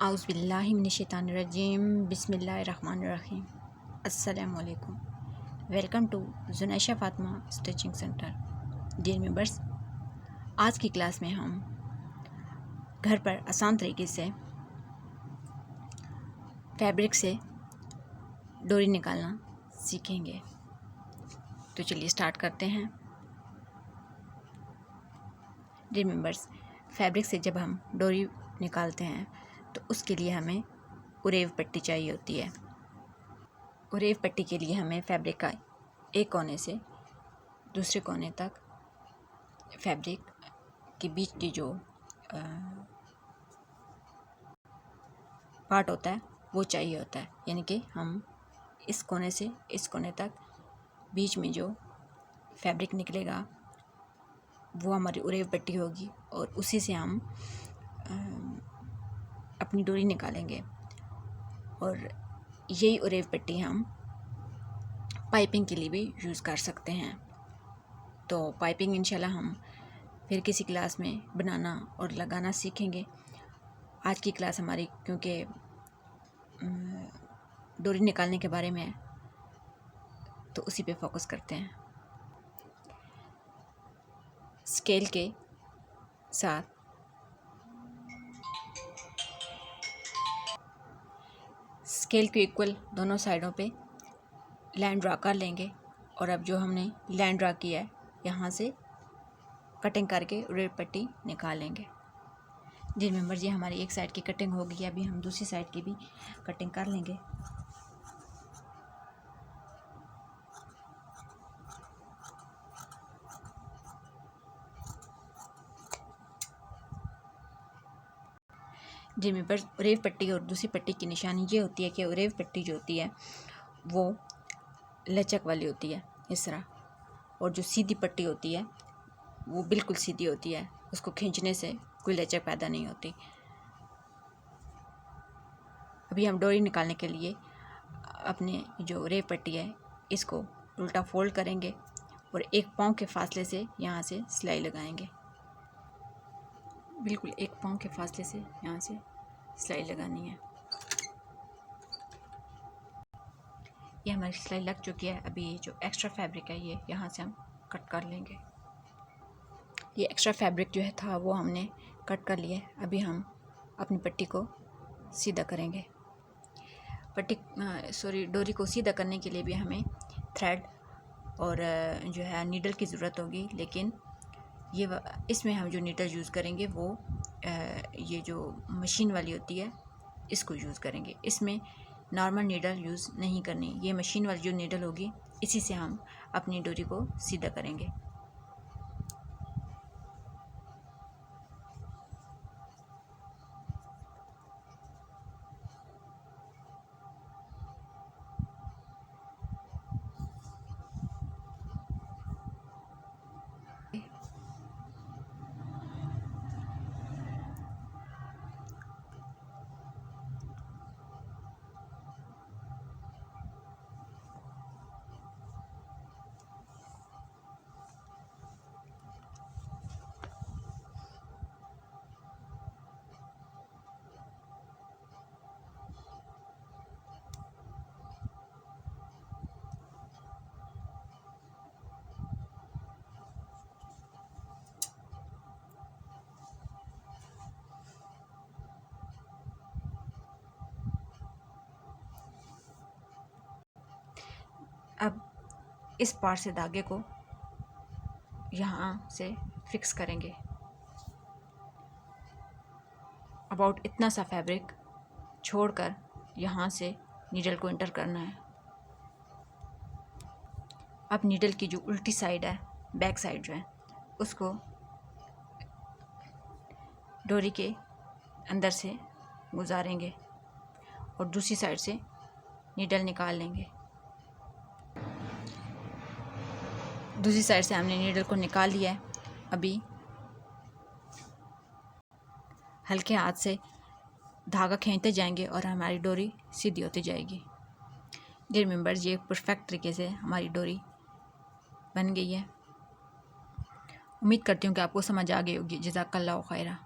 आउज़ुबिल्लाहि मिनश्शैतानिर्रजीम बिस्मिल्लाहिर्रहमानिर्रहीम। अस्सलामु अलैकुम। Welcome to Junaisha Fatima stitching centre. Dear members, आज की क्लास में हम घर पर आसान तरीके से फैब्रिक से डोरी निकालना सीखेंगे। तो चलिए स्टार्ट करते हैं। डियर मेंबर्स, फैब्रिक से जब हम डोरी निकालते हैं तो उसके लिए हमें उरेव पट्टी चाहिए होती है। उरेव पट्टी के लिए हमें फैब्रिक का एक कोने से दूसरे कोने तक फैब्रिक के बीच की जो पार्ट होता है वो चाहिए होता है। यानी कि हम इस कोने से इस कोने तक बीच में जो फैब्रिक निकलेगा वो हमारी उरेव पट्टी होगी और उसी से हम अपनी डोरी निकालेंगे। और यही उरेव पट्टी हम पाइपिंग के लिए भी यूज़ कर सकते हैं। तो पाइपिंग इंशाल्लाह हम फिर किसी क्लास में बनाना और लगाना सीखेंगे। आज की क्लास हमारी क्योंकि डोरी निकालने के बारे में है तो उसी पे फोकस करते हैं। स्केल के साथ स्केल के इक्वल दोनों साइडों पे लाइन ड्रा कर लेंगे और अब जो हमने लाइन ड्रा किया है यहाँ से कटिंग करके उरेव पट्टी निकालेंगे। जी मेंबर, ये हमारी एक साइड की कटिंग हो गई। अभी हम दूसरी साइड की भी कटिंग कर लेंगे। जी मेंबर, उरेव पट्टी और दूसरी पट्टी की निशानी ये होती है कि उरेव पट्टी जो होती है वो लचक वाली होती है इस तरह, और जो सीधी पट्टी होती है वो बिल्कुल सीधी होती है, उसको खींचने से कोई लचक पैदा नहीं होती। अभी हम डोरी निकालने के लिए अपने जो उरेव पट्टी है इसको उल्टा फोल्ड करेंगे और एक पाँव के फासले से यहाँ से सिलाई लगाएंगे। बिल्कुल एक पाँव के फासले से यहाँ से सिलाई लगानी है। ये हमारी सिलाई लग चुकी है। अभी ये जो एक्स्ट्रा फैब्रिक है ये यहाँ से हम कट कर लेंगे। ये एक्स्ट्रा फैब्रिक जो है था वो हमने कट कर लिया है। अभी हम अपनी पट्टी को सीधा करेंगे। डोरी को सीधा करने के लिए भी हमें थ्रेड और जो है नीडल की ज़रूरत होगी, लेकिन इसमें हम जो नीडल यूज़ करेंगे वो ये जो मशीन वाली होती है इसको यूज़ करेंगे। इसमें नॉर्मल नीडल यूज़ नहीं करनी। ये मशीन वाली जो नीडल होगी इसी से हम अपनी डोरी को सीधा करेंगे। अब इस पार्ट से धागे को यहाँ से फिक्स करेंगे। अबाउट इतना सा फैब्रिक छोड़कर यहाँ से नीडल को इंटर करना है। अब नीडल की जो उल्टी साइड है, बैक साइड जो है, उसको डोरी के अंदर से गुजारेंगे और दूसरी साइड से नीडल निकाल लेंगे। दूसरी साइड से हमने नीडल को निकाल लिया है। अभी हल्के हाथ से धागा खींचते जाएंगे और हमारी डोरी सीधी होती जाएगी। डियर मेंबर्स, ये परफेक्ट तरीके से हमारी डोरी बन गई है। उम्मीद करती हूँ कि आपको समझ आ गई होगी। जज़ाकल्लाहु खैरा।